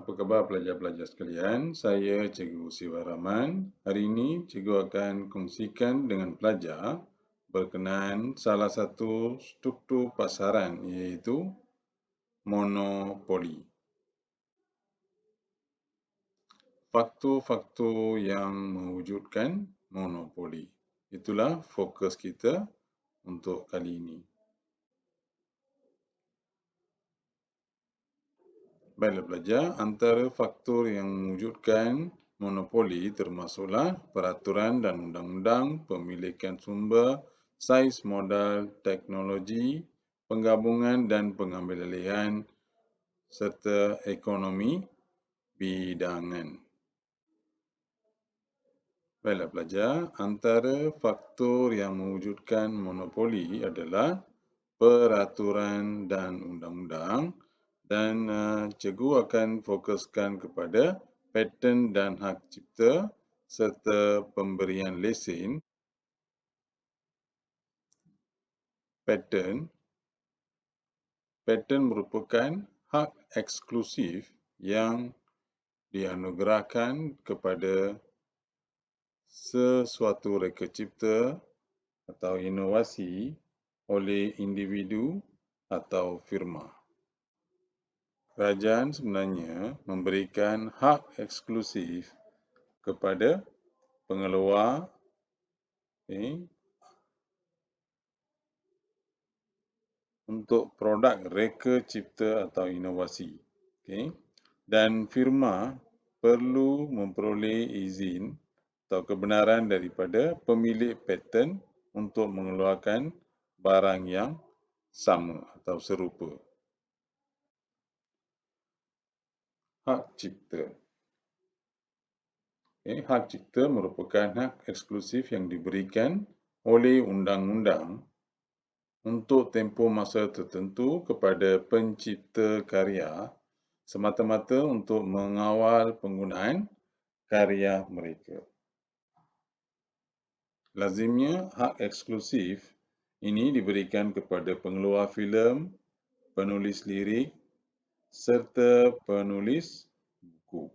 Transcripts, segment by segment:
Apa khabar pelajar-pelajar sekalian? Saya Cikgu Siva Rahman. Hari ini Cikgu akan kongsikan dengan pelajar berkenaan salah satu struktur pasaran iaitu monopoli. Faktor-faktor yang mewujudkan monopoli. Itulah fokus kita untuk kali ini. Baiklah pelajar, antara faktor yang mewujudkan monopoli termasuklah peraturan dan undang-undang, pemilikan sumber, saiz modal, teknologi, penggabungan dan pengambilalihan serta ekonomi bidangan. Baiklah pelajar, antara faktor yang mewujudkan monopoli adalah peraturan dan undang-undang. Dan cikgu akan fokuskan kepada paten dan hak cipta serta pemberian lesen. Paten merupakan hak eksklusif yang dianugerahkan kepada sesuatu reka cipta atau inovasi oleh individu atau firma. Kerajaan sebenarnya memberikan hak eksklusif kepada pengeluar untuk produk reka cipta atau inovasi. Dan firma perlu memperoleh izin atau kebenaran daripada pemilik paten untuk mengeluarkan barang yang sama atau serupa. Hak cipta. Hak cipta merupakan hak eksklusif yang diberikan oleh undang-undang untuk tempoh masa tertentu kepada pencipta karya semata-mata untuk mengawal penggunaan karya mereka. Lazimnya hak eksklusif ini diberikan kepada pengeluar filem, penulis lirik serta penulis buku.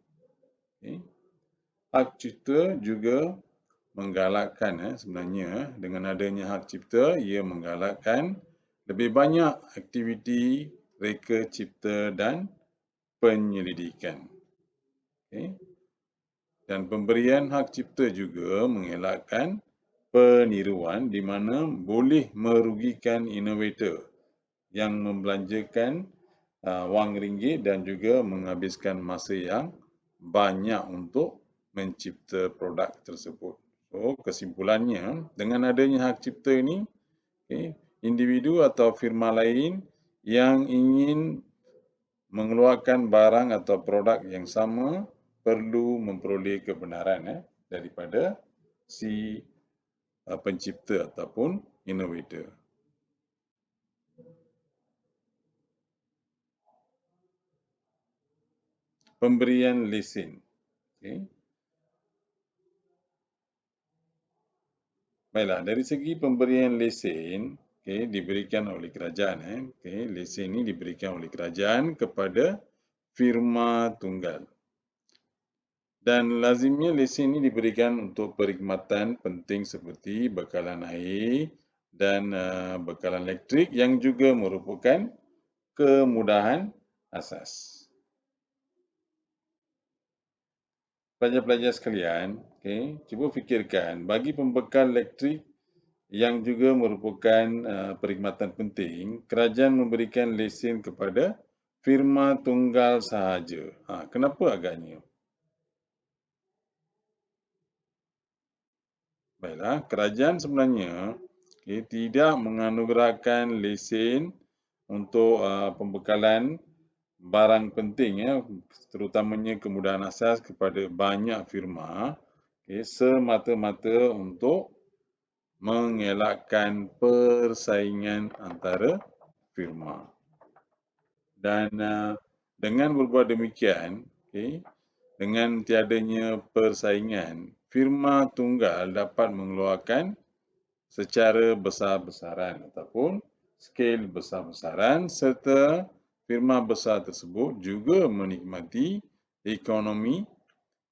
Hak cipta juga menggalakkan sebenarnya dengan adanya hak cipta ia menggalakkan lebih banyak aktiviti reka cipta dan penyelidikan. Dan pemberian hak cipta juga mengelakkan peniruan di mana boleh merugikan inovator yang membelanjakan wang ringgit dan juga menghabiskan masa yang banyak untuk mencipta produk tersebut. So, kesimpulannya, dengan adanya hak cipta ini, individu atau firma lain yang ingin mengeluarkan barang atau produk yang sama perlu memperoleh kebenaran daripada si pencipta ataupun innovator. Pemberian lesen. Baiklah, dari segi pemberian lesen, diberikan oleh kerajaan. Lesen ini diberikan oleh kerajaan kepada firma tunggal. Dan lazimnya lesen ini diberikan untuk perkhidmatan penting seperti bekalan air dan bekalan elektrik yang juga merupakan kemudahan asas. Pelajar-pelajar sekalian, cuba fikirkan bagi pembekal elektrik yang juga merupakan perkhidmatan penting, kerajaan memberikan lesen kepada firma tunggal sahaja. Kenapa agaknya? Baiklah, kerajaan sebenarnya tidak menganugerahkan lesen untuk pembekalan barang penting, terutamanya kemudahan asas kepada banyak firma semata-mata untuk mengelakkan persaingan antara firma. Dan dengan berbuat demikian, dengan tiadanya persaingan, firma tunggal dapat mengeluarkan secara besar-besaran ataupun skil besar-besaran serta firma besar tersebut juga menikmati ekonomi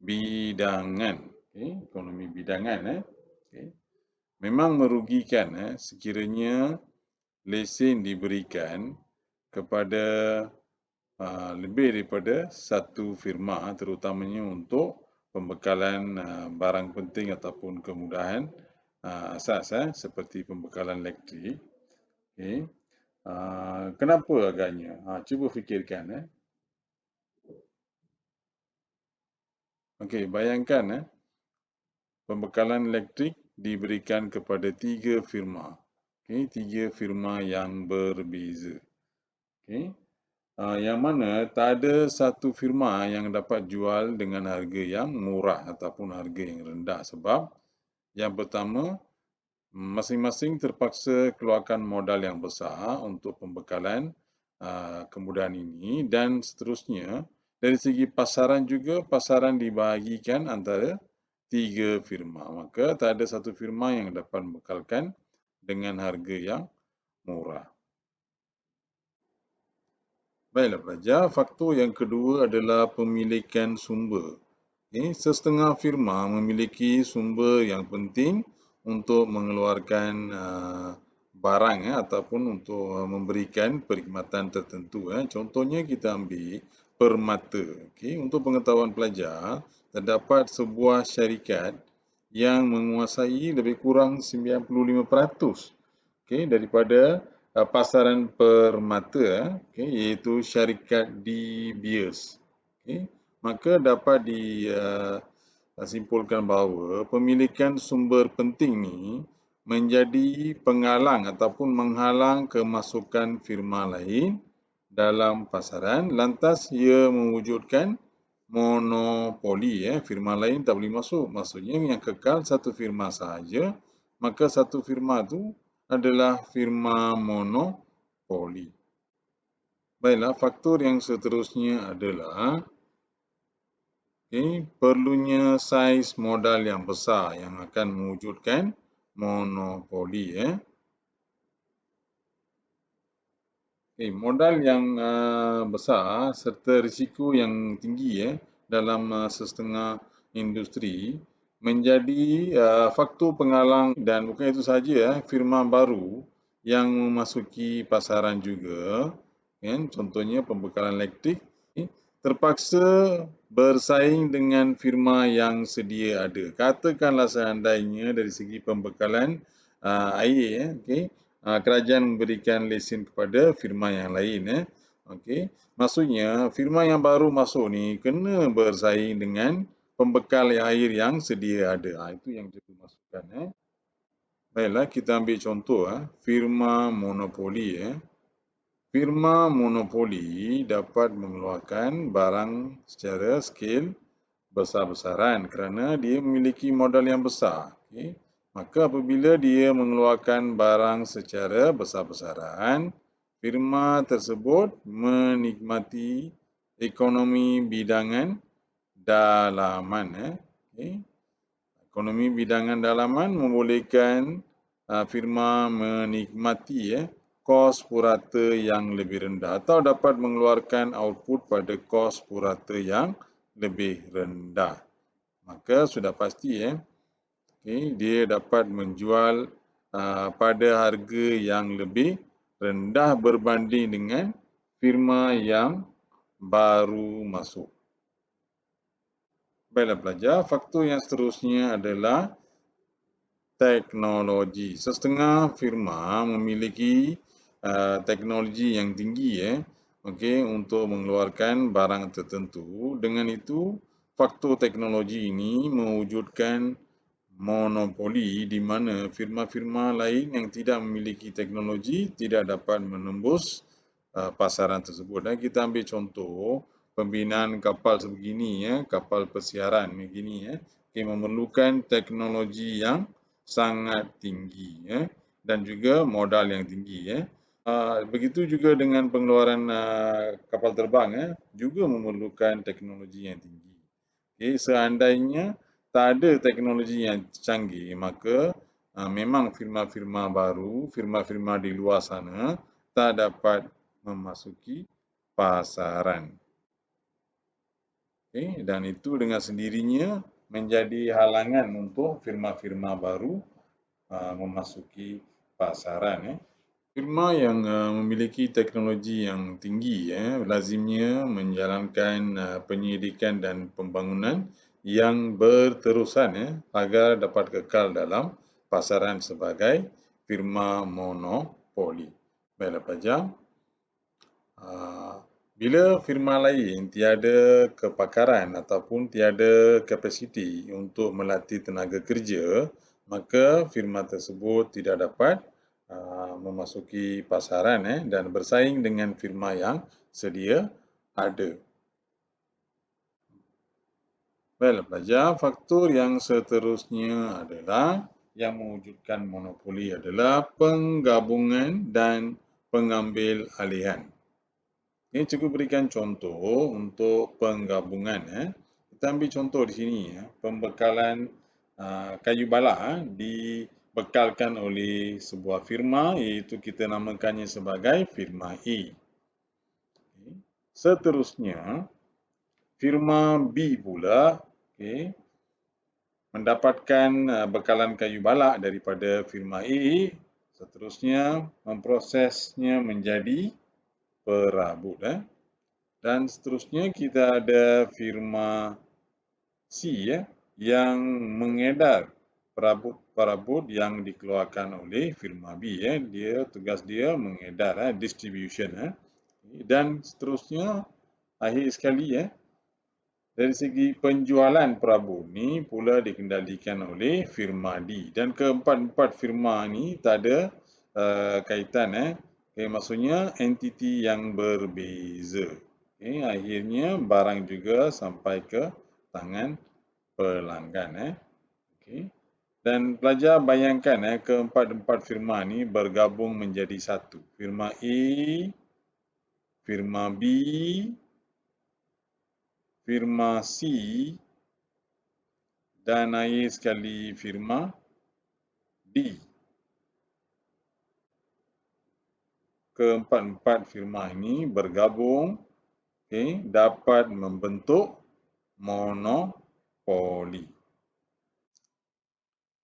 bidangan. Ekonomi bidangan. Memang merugikan sekiranya lesen diberikan kepada lebih daripada satu firma, terutamanya untuk pembekalan barang penting ataupun kemudahan asas seperti pembekalan elektrik. Kenapa agaknya? Cuba fikirkan. Okey, bayangkan pembekalan elektrik diberikan kepada 3 firma. 3 firma yang berbeza. Yang mana tak ada satu firma yang dapat jual dengan harga yang murah ataupun harga yang rendah sebab yang pertama, masing-masing terpaksa keluarkan modal yang besar untuk pembekalan kemudahan ini dan seterusnya dari segi pasaran juga pasaran dibahagikan antara 3 firma. Maka tak ada satu firma yang dapat membekalkan dengan harga yang murah. Baiklah pelajar, faktor yang kedua adalah pemilikan sumber. Sesetengah firma memiliki sumber yang penting untuk mengeluarkan barang ataupun untuk memberikan perkhidmatan tertentu. Contohnya kita ambil permata. Untuk pengetahuan pelajar, terdapat sebuah syarikat yang menguasai lebih kurang 95% daripada pasaran permata iaitu syarikat De Beers. Maka dapat disimpulkan bahawa pemilikan sumber penting ni menjadi penghalang ataupun menghalang kemasukan firma lain dalam pasaran, lantas ia mewujudkan monopoli. Firma lain tak boleh masuk. Maksudnya yang kekal satu firma sahaja, maka satu firma tu adalah firma monopoli. Baiklah, faktor yang seterusnya adalah perlunya saiz modal yang besar yang akan mewujudkan monopoli. Modal yang besar serta risiko yang tinggi dalam sesetengah industri menjadi faktor penghalang dan bukan itu sahaja, firma baru yang memasuki pasaran juga, contohnya pembekalan elektrik, terpaksa bersaing dengan firma yang sedia ada. Katakanlah seandainya dari segi pembekalan air, kerajaan memberikan lesen kepada firma yang lain. Maksudnya firma yang baru masuk ni kena bersaing dengan pembekal air yang sedia ada. Itu yang kita masukkan. Baiklah, kita ambil contoh firma monopoli. Firma monopoli dapat mengeluarkan barang secara skil besar-besaran kerana dia memiliki modal yang besar. Maka apabila dia mengeluarkan barang secara besar-besaran, firma tersebut menikmati ekonomi bidangan dalaman. Ekonomi bidangan dalaman membolehkan firma menikmati kos purata yang lebih rendah atau dapat mengeluarkan output pada kos purata yang lebih rendah. Maka sudah pasti dia dapat menjual pada harga yang lebih rendah berbanding dengan firma yang baru masuk. Baiklah pelajar, faktor yang seterusnya adalah teknologi. Sesetengah firma memiliki teknologi yang tinggi untuk mengeluarkan barang tertentu. Dengan itu, faktor teknologi ini mewujudkan monopoli di mana firma-firma lain yang tidak memiliki teknologi tidak dapat menembus pasaran tersebut. Kita ambil contoh pembinaan kapal sebegini, kapal persiaran begini, memerlukan teknologi yang sangat tinggi dan juga modal yang tinggi. Begitu juga dengan pengeluaran kapal terbang juga memerlukan teknologi yang tinggi. Seandainya tak ada teknologi yang canggih, maka memang firma-firma baru, firma-firma di luar sana tak dapat memasuki pasaran. Dan itu dengan sendirinya menjadi halangan untuk firma-firma baru memasuki pasaran. Firma yang memiliki teknologi yang tinggi lazimnya menjalankan penyelidikan dan pembangunan yang berterusan agar dapat kekal dalam pasaran sebagai firma monopoli. Baiklah pelajar, bila firma lain tiada kepakaran ataupun tiada kapasiti untuk melatih tenaga kerja, maka firma tersebut tidak dapat memasuki pasaran dan bersaing dengan firma yang sedia ada. Baiklah pelajar, faktor yang seterusnya adalah yang mewujudkan monopoli adalah penggabungan dan pengambil alihan. Ini cikgu berikan contoh untuk penggabungan. Kita ambil contoh di sini. Pembekalan kayu balak dibekalkan oleh sebuah firma iaitu kita namakannya sebagai firma A. Seterusnya, firma B pula mendapatkan bekalan kayu balak daripada firma A. Seterusnya, memprosesnya menjadi perabot. Dan seterusnya kita ada firma C yang mengedar perabot yang dikeluarkan oleh firma B. Tugas dia mengedar distribution. Dan seterusnya akhir sekali dari segi penjualan perabot ni pula dikendalikan oleh firma D. Dan keempat-empat firma ni tak ada kaitan. Maksudnya entiti yang berbeza. Akhirnya barang juga sampai ke tangan pelanggan. Dan pelajar bayangkan keempat-empat firma ni bergabung menjadi satu. Firma A, firma B, firma C dan akhir sekali firma D. Keempat-empat firma ini bergabung dapat membentuk monopoli.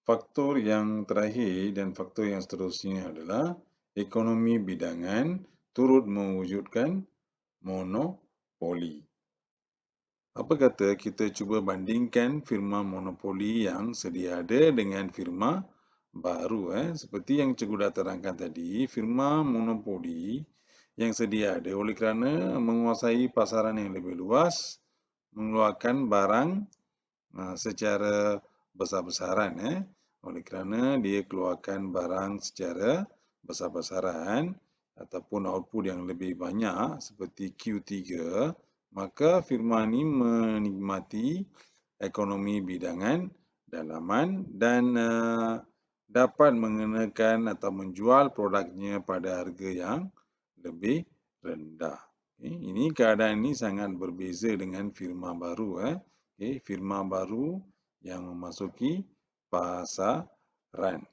Faktor yang terakhir dan faktor yang seterusnya adalah ekonomi bidangan turut mewujudkan monopoli. Apa kata kita cuba bandingkan firma monopoli yang sedia ada dengan firma baru. Seperti yang cikgu dah terangkan tadi, firma monopoli yang sedia ada oleh kerana menguasai pasaran yang lebih luas, mengeluarkan barang secara besar-besaran. Oleh kerana dia keluarkan barang secara besar-besaran ataupun output yang lebih banyak seperti Q3, maka firma ini menikmati ekonomi bidangan dalaman dan dapat mengenakan atau menjual produknya pada harga yang lebih rendah. Ini keadaan ini sangat berbeza dengan firma baru. Firma baru yang memasuki pasaran.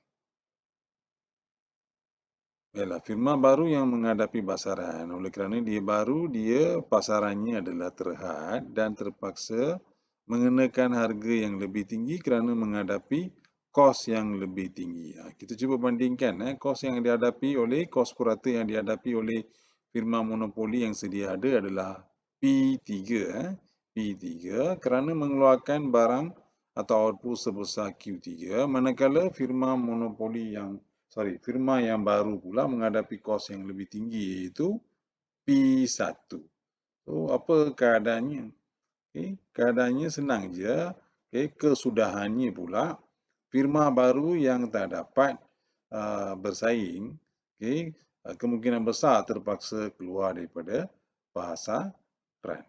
Baiklah, firma baru yang menghadapi pasaran. Oleh kerana dia baru, dia pasarannya adalah terhad dan terpaksa mengenakan harga yang lebih tinggi kerana menghadapi kos yang lebih tinggi. Kita cuba bandingkan kos yang dihadapi oleh, kos purata yang dihadapi oleh firma monopoli yang sedia ada adalah P3. P3 kerana mengeluarkan barang atau output sebesar Q3, manakala firma yang baru pula menghadapi kos yang lebih tinggi iaitu P1. So, apa keadaannya? Keadaannya senang je. Kesudahannya pula, firma baru yang tak dapat bersaing, kemungkinan besar terpaksa keluar daripada pasaran.